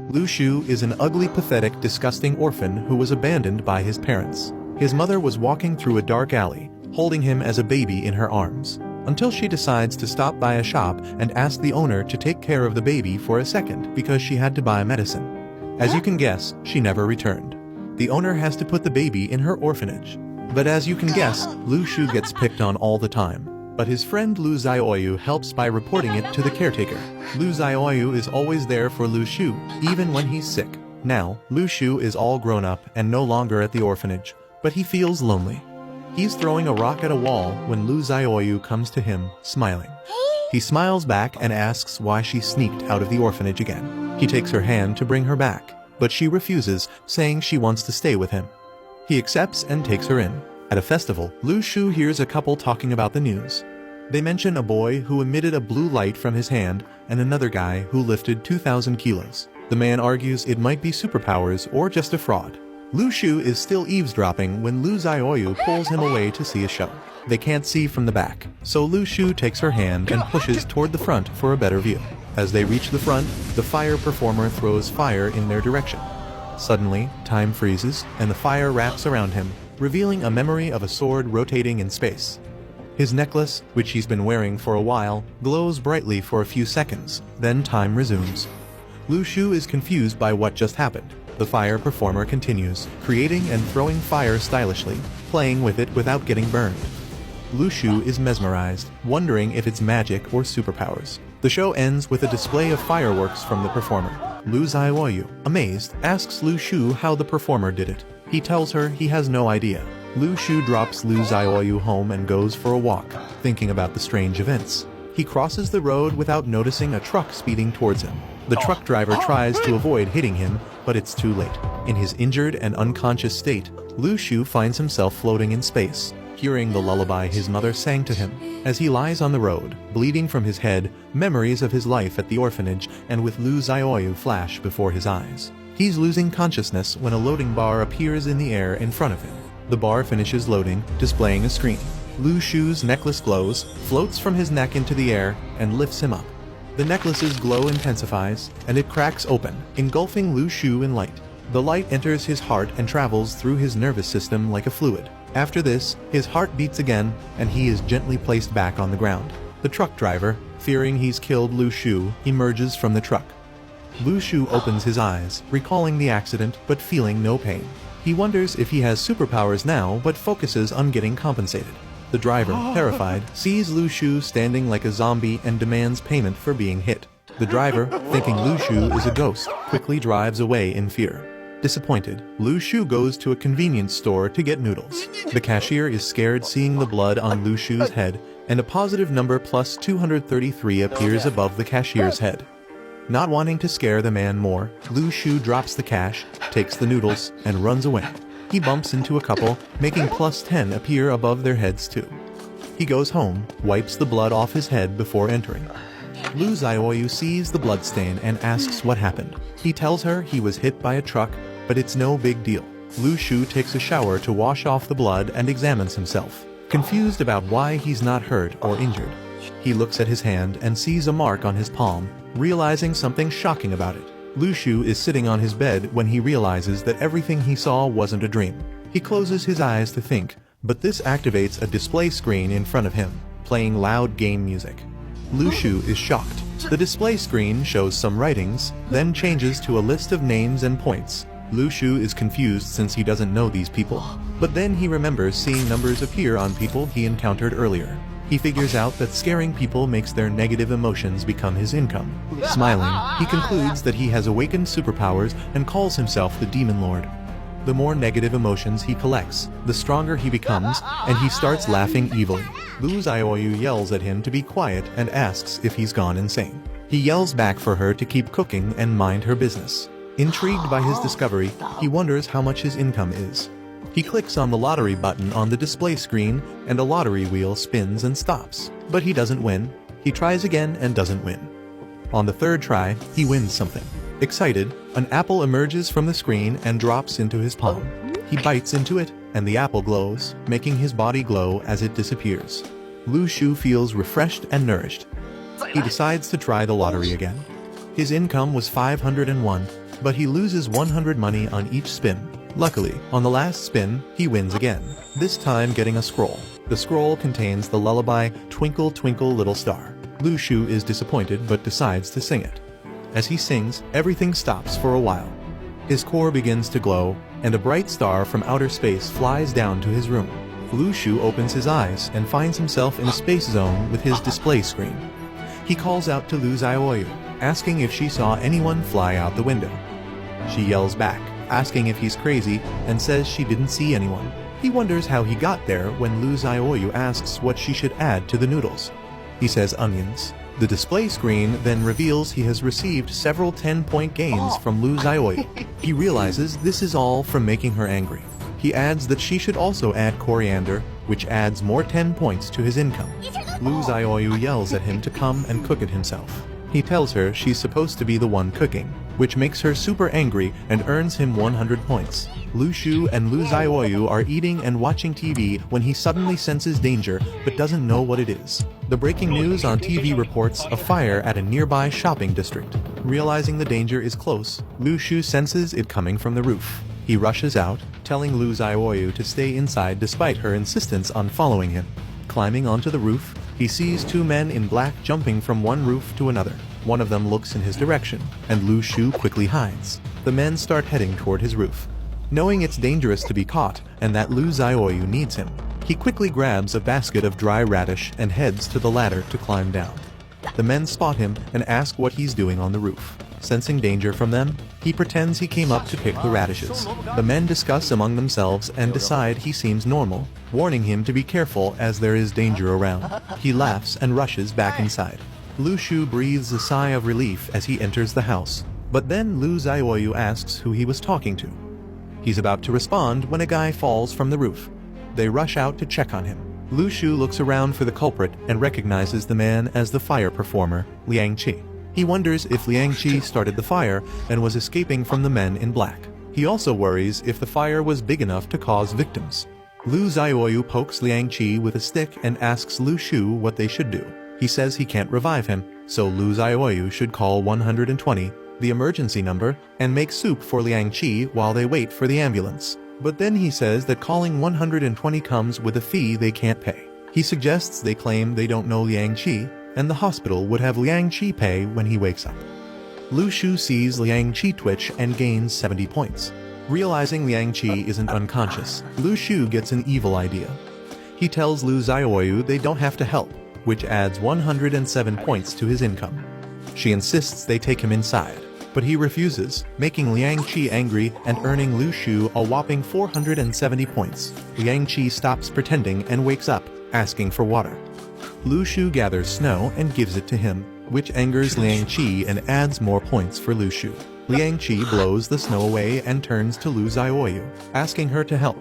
Lu Shu is an ugly, pathetic, disgusting orphan who was abandoned by his parents. His mother was walking through a dark alley, holding him as a baby in her arms, until she decides to stop by a shop and ask the owner to take care of the baby for a second because she had to buy medicine. As you can guess, she never returned. The owner has to put the baby in her orphanage. But as you can guess, Lu Shu gets picked on all the time. But his friend Lu Xiaoyu helps by reporting it to the caretaker. Lu Xiaoyu is always there for Lu Shu, even when he's sick. Now, Lu Shu is all grown up and no longer at the orphanage, but he feels lonely. He's throwing a rock at a wall when Lu Xiaoyu comes to him, smiling. He smiles back and asks why she sneaked out of the orphanage again. He takes her hand to bring her back, but she refuses, saying she wants to stay with him. He accepts and takes her in. At a festival, Lu Shu hears a couple talking about the news. They mention a boy who emitted a blue light from his hand and another guy who lifted 2,000 kilos. The man argues it might be superpowers or just a fraud. Lu Shu is still eavesdropping when Lu Xiaoyu pulls him away to see a show. They can't see from the back, so Lu Shu takes her hand and pushes toward the front for a better view. As they reach the front, the fire performer throws fire in their direction. Suddenly, time freezes, and the fire wraps around him, revealing a memory of a sword rotating in space. His necklace, which he's been wearing for a while, glows brightly for a few seconds, then time resumes. Lu Shu is confused by what just happened. The fire performer continues, creating and throwing fire stylishly, playing with it without getting burned. Lu Shu is mesmerized, wondering if it's magic or superpowers. The show ends with a display of fireworks from the performer. Lu Xiaoyu, amazed, asks Lu Shu how the performer did it. He tells her he has no idea. Lu Shu drops Lu Xiaoyu home and goes for a walk, thinking about the strange events. He crosses the road without noticing a truck speeding towards him. The truck driver tries to avoid hitting him, but it's too late. In his injured and unconscious state, Lu Shu finds himself floating in space, hearing the lullaby his mother sang to him. As he lies on the road, bleeding from his head, memories of his life at the orphanage and with Lu Xiaoyu flash before his eyes. He's losing consciousness when a loading bar appears in the air in front of him. The bar finishes loading, displaying a screen. Lu Shu's necklace glows, floats from his neck into the air, and lifts him up. The necklace's glow intensifies, and it cracks open, engulfing Lu Shu in light. The light enters his heart and travels through his nervous system like a fluid. After this, his heart beats again, and he is gently placed back on the ground. The truck driver, fearing he's killed Lu Shu, emerges from the truck. Lu Shu opens his eyes, recalling the accident but feeling no pain. He wonders if he has superpowers now but focuses on getting compensated. The driver, terrified, sees Lu Shu standing like a zombie and demands payment for being hit. The driver, thinking Lu Shu is a ghost, quickly drives away in fear. Disappointed, Lu Shu goes to a convenience store to get noodles. The cashier is scared seeing the blood on Lu Shu's head, and a positive number plus 233 appears above the cashier's head. Not wanting to scare the man more, Lu Shu drops the cash, takes the noodles, and runs away. He bumps into a couple, making plus 10 appear above their heads too. He goes home, wipes the blood off his head before entering. Lu Xiaoyu sees the bloodstain and asks what happened. He tells her he was hit by a truck, but it's no big deal. Lu Shu takes a shower to wash off the blood and examines himself, confused about why he's not hurt or injured. He looks at his hand and sees a mark on his palm, realizing something shocking about it. Lu Shu is sitting on his bed when he realizes that everything he saw wasn't a dream. He closes his eyes to think, but this activates a display screen in front of him, playing loud game music. Lu Shu is shocked. The display screen shows some writings, then changes to a list of names and points. Lu Shu is confused since he doesn't know these people, but then he remembers seeing numbers appear on people he encountered earlier. He figures out that scaring people makes their negative emotions become his income. Smiling, he concludes that he has awakened superpowers and calls himself the Demon Lord. The more negative emotions he collects, the stronger he becomes, and he starts laughing evilly. Lu Xiaoyu yells at him to be quiet and asks if he's gone insane. He yells back for her to keep cooking and mind her business. Intrigued by his discovery, he wonders how much his income is. He clicks on the lottery button on the display screen, and a lottery wheel spins and stops. But he doesn't win. He tries again and doesn't win. On the third try, he wins something. Excited, an apple emerges from the screen and drops into his palm. He bites into it, and the apple glows, making his body glow as it disappears. Lu Shu feels refreshed and nourished. He decides to try the lottery again. His income was 501, but he loses 100 money on each spin. Luckily, on the last spin, he wins again, this time getting a scroll. The scroll contains the lullaby Twinkle Twinkle Little Star. Lu Shu is disappointed but decides to sing it. As he sings, everything stops for a while. His core begins to glow, and a bright star from outer space flies down to his room. Lu Shu opens his eyes and finds himself in a space zone with his display screen. He calls out to Lu Xiaoyu, asking if she saw anyone fly out the window. She yells back, asking if he's crazy, and says she didn't see anyone. He wonders how he got there when Lu Xiaoyu asks what she should add to the noodles. He says onions. The display screen then reveals he has received several 10-point gains from Lu Xiaoyu. He realizes this is all from making her angry. He adds that she should also add coriander, which adds more 10 points to his income. Lu Xiaoyu yells at him to come and cook it himself. He tells her she's supposed to be the one cooking, which makes her super angry and earns him 100 points. Lu Shu and Lu Xiaoyu are eating and watching TV when he suddenly senses danger but doesn't know what it is. The breaking news on TV reports a fire at a nearby shopping district. Realizing the danger is close, Lu Shu senses it coming from the roof. He rushes out, telling Lu Xiaoyu to stay inside despite her insistence on following him. Climbing onto the roof, he sees two men in black jumping from one roof to another. One of them looks in his direction, and Lu Shu quickly hides. The men start heading toward his roof. Knowing it's dangerous to be caught and that Lu Xiaoyu needs him, he quickly grabs a basket of dry radish and heads to the ladder to climb down. The men spot him and ask what he's doing on the roof. Sensing danger from them, he pretends he came up to pick the radishes. The men discuss among themselves and decide he seems normal, warning him to be careful as there is danger around. He laughs and rushes back inside. Lu Shu breathes a sigh of relief as he enters the house, but then Lu Xiaoyu asks who he was talking to. He's about to respond when a guy falls from the roof. They rush out to check on him. Lu Shu looks around for the culprit and recognizes the man as the fire performer, Liang Qi. He wonders if Liang Qi started the fire and was escaping from the men in black. He also worries if the fire was big enough to cause victims. Lu Xiaoyu pokes Liang Qi with a stick and asks Lu Shu what they should do. He says he can't revive him, so Lu Xiaoyu should call 120, the emergency number, and make soup for Liang Qi while they wait for the ambulance. But then he says that calling 120 comes with a fee they can't pay. He suggests they claim they don't know Liang Qi, and the hospital would have Liang Qi pay when he wakes up. Lu Shu sees Liang Qi twitch and gains 70 points. Realizing Liang Qi isn't unconscious, Lu Shu gets an evil idea. He tells Lu Xiaoyu they don't have to help, which adds 107 points to his income. She insists they take him inside, but he refuses, making Liang Qi angry and earning Lu Shu a whopping 470 points. Liang Qi stops pretending and wakes up, asking for water. Lu Shu gathers snow and gives it to him, which angers Liang Qi and adds more points for Lu Shu. Liang Qi blows the snow away and turns to Lu Xiaoyu, asking her to help.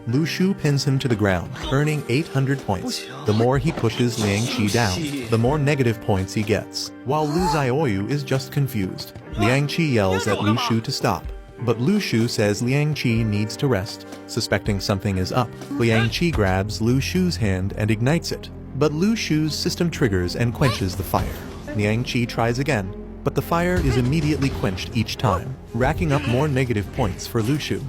Lu Shu pins him to the ground, earning 800 points. The more he pushes Liang Qi down, the more negative points he gets, while Lu Xiaoyu is just confused. Liang Qi yells at Lu Shu to stop, but Lu Shu says Liang Qi needs to rest. Suspecting something is up, Liang Qi grabs Lu Shu's hand and ignites it, but Lu Shu's system triggers and quenches the fire. Liang Qi tries again, but the fire is immediately quenched each time, racking up more negative points for Lu Shu.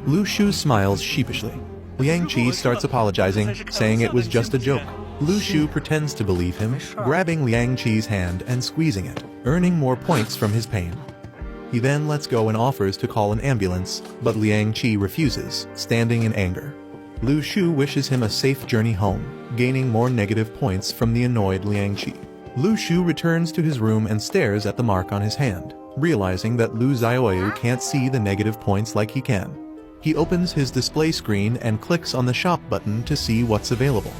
Lu Shu smiles sheepishly. Liang Qi starts apologizing, saying it was just a joke. Lu Shu pretends to believe him, grabbing Liang Qi's hand and squeezing it, earning more points from his pain. He then lets go and offers to call an ambulance, but Liang Qi refuses, standing in anger. Lu Shu wishes him a safe journey home, gaining more negative points from the annoyed Liang Qi. Lu Shu returns to his room and stares at the mark on his hand, realizing that Lu Xiaoyu can't see the negative points like he can. He opens his display screen and clicks on the shop button to see what's available.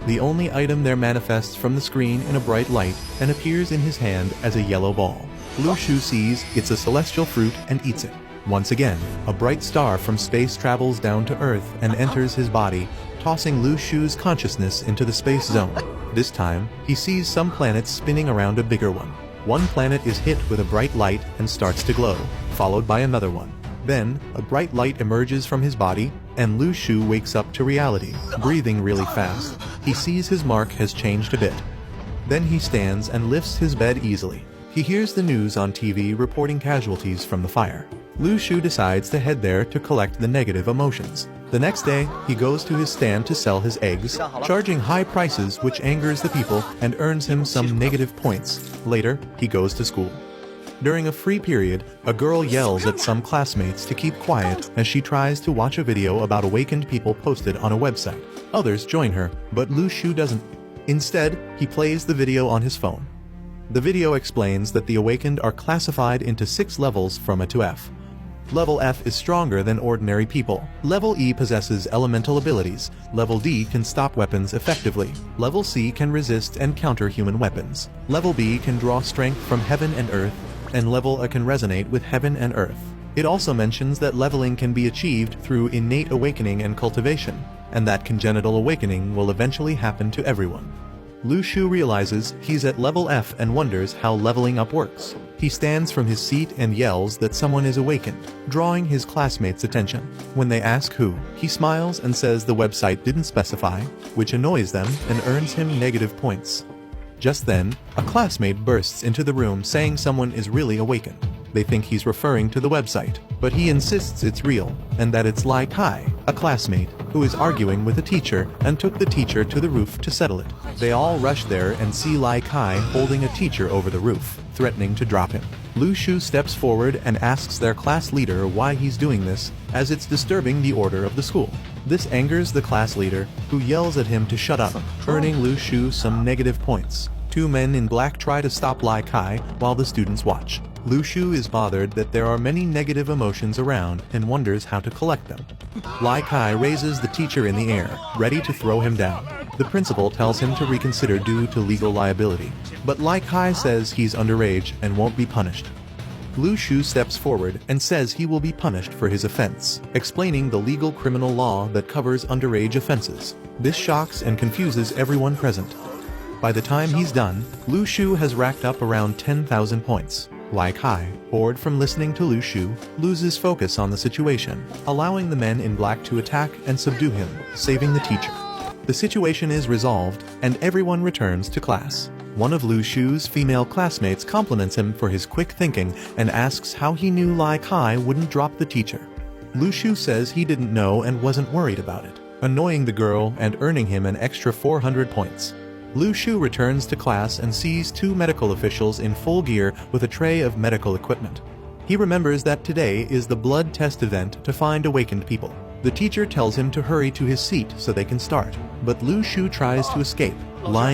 The only item there manifests from the screen in a bright light and appears in his hand as a yellow ball. Lu Shu sees it's a celestial fruit and eats it. Once again, a bright star from space travels down to Earth and enters his body, tossing Lu Shu's consciousness into the space zone. This time, he sees some planets spinning around a bigger one. One planet is hit with a bright light and starts to glow, followed by another one. Then, a bright light emerges from his body, and Lu Shu wakes up to reality, breathing really fast. He sees his mark has changed a bit. Then he stands and lifts his bed easily. He hears the news on TV reporting casualties from the fire. Lu Shu decides to head there to collect the negative emotions. The next day, he goes to his stand to sell his eggs, charging high prices which angers the people and earns him some negative points. Later, he goes to school. During a free period, a girl yells at some classmates to keep quiet as she tries to watch a video about awakened people posted on a website. Others join her, but Lu Shu doesn't. Instead, he plays the video on his phone. The video explains that the awakened are classified into 6 levels from A to F. Level F is stronger than ordinary people. Level E possesses elemental abilities. Level D can stop weapons effectively. Level C can resist and counter human weapons. Level B can draw strength from heaven and earth, and Level A can resonate with heaven and earth. It also mentions that leveling can be achieved through innate awakening and cultivation, and that congenital awakening will eventually happen to everyone. Lu Shu realizes he's at level F and wonders how leveling up works. He stands from his seat and yells that someone is awakened, drawing his classmates' attention. When they ask who, he smiles and says the website didn't specify, which annoys them and earns him negative points. Just then, a classmate bursts into the room saying someone is really awakened. They think he's referring to the website, but he insists it's real, and that it's Lai Kai, a classmate, who is arguing with a teacher and took the teacher to the roof to settle it. They all rush there and see Lai Kai holding a teacher over the roof, threatening to drop him. Lu Shu steps forward and asks their class leader why he's doing this, as it's disturbing the order of the school. This angers the class leader, who yells at him to shut up, earning Lu Shu some negative points. 2 men in black try to stop Lai Kai while the students watch. Lu Shu is bothered that there are many negative emotions around and wonders how to collect them. Lai Kai raises the teacher in the air, ready to throw him down. The principal tells him to reconsider due to legal liability, but Lai Kai says he's underage and won't be punished. Lu Shu steps forward and says he will be punished for his offense, explaining the legal criminal law that covers underage offenses. This shocks and confuses everyone present. By the time he's done, Lu Shu has racked up around 10,000 points. Lai Kai, bored from listening to Lu Shu, loses focus on the situation, allowing the men in black to attack and subdue him, saving the teacher. The situation is resolved, and everyone returns to class. One of Lu Shu's female classmates compliments him for his quick thinking and asks how he knew Lai Kai wouldn't drop the teacher. Lu Shu says he didn't know and wasn't worried about it, annoying the girl and earning him an extra 400 points. Lu Shu returns to class and sees 2 medical officials in full gear with a tray of medical equipment. He remembers that today is the blood test event to find awakened people. The teacher tells him to hurry to his seat so they can start, but Lu Shu tries to escape, lying